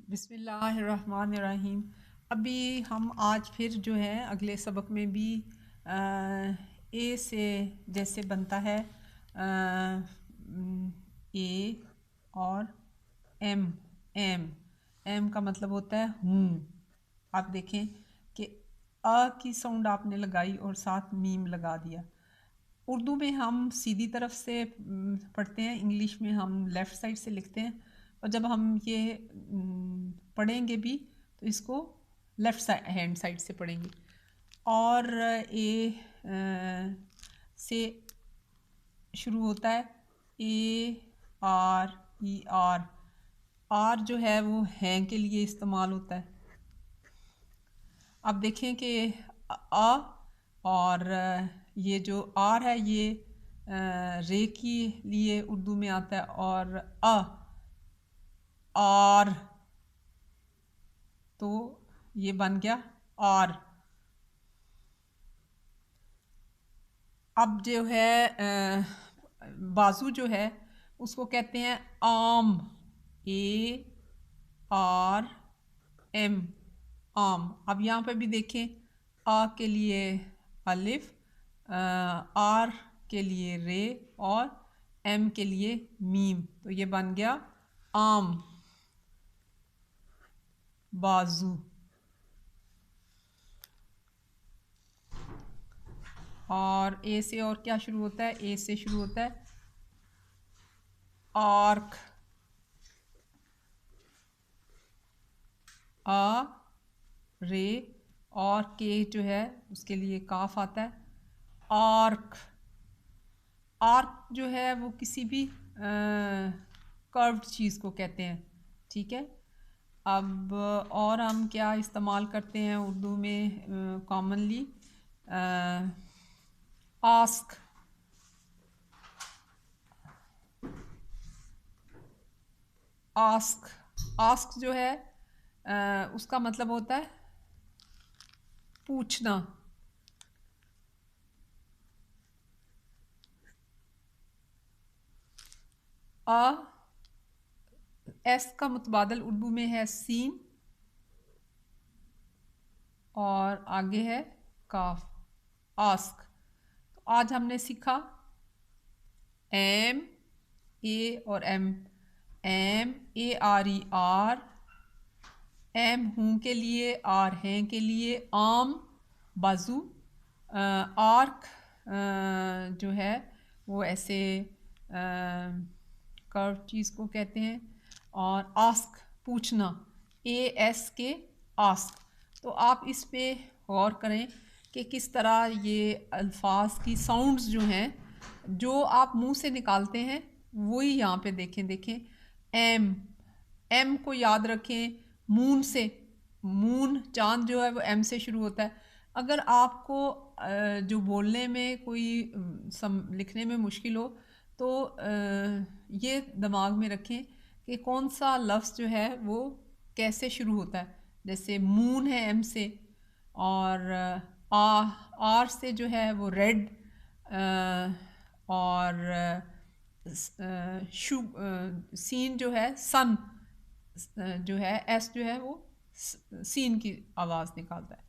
बिस्मिल्लाहिर्रहमानिर्रहीम। अभी हम आज फिर जो है अगले सबक में भी ए से जैसे बनता है ए और एम एम एम का मतलब होता है हूँ। आप देखें कि अ की साउंड आपने लगाई और साथ मीम लगा दिया। उर्दू में हम सीधी तरफ से पढ़ते हैं, इंग्लिश में हम लेफ़्ट साइड से लिखते हैं। और जब हम ये पढ़ेंगे भी तो इसको लेफ़्ट हैंड साइड से पढ़ेंगे। और ए से शुरू होता है A R E R. R जो है वो हैं के लिए इस्तेमाल होता है। अब देखें कि आ और ये जो आर है ये रे के लिए उर्दू में आता है और आर, तो ये बन गया आर। अब जो है बाजू जो है उसको कहते हैं आम, ए आर एम, आम। अब यहाँ पे भी देखें, आ के लिए अलिफ, आर के लिए रे और एम के लिए मीम, तो ये बन गया आम, बाजू। और ए से और क्या शुरू होता है? ए से शुरू होता है आर्क, आ रे और के जो है उसके लिए काफ आता है आर्क। आर्क जो है वो किसी भी कर्व्ड चीज़ को कहते हैं, ठीक है। अब और हम क्या इस्तेमाल करते हैं उर्दू में कॉमनली? आस्क, आस्क, आस्क जो है उसका मतलब होता है पूछना। आ एस का मुतबादल उर्दू में है सीन और आगे है काफ, आस्क। तो आज हमने सीखा एम, ए और M A R E R, M हूँ के लिए, आर हैं के लिए, आम बाजू, आर्क जो है वो ऐसे कर्व चीज़ को कहते हैं, और आस्क पूछना, ए एस के आस्क। तो आप इस पे गौर करें कि किस तरह ये अल्फाज की साउंड्स जो हैं जो आप मुंह से निकालते हैं वही यहाँ पे देखें एम, एम को याद रखें मून से, मून चांद जो है वो एम से शुरू होता है। अगर आपको जो बोलने में कोई लिखने में मुश्किल हो तो ये दिमाग में रखें कि कौन सा लफ्ज़ जो है वो कैसे शुरू होता है। जैसे मून है एम से, और आर से जो है वो रेड, और शु सीन जो है सन जो है, एस जो है वो सीन की आवाज़ निकालता है।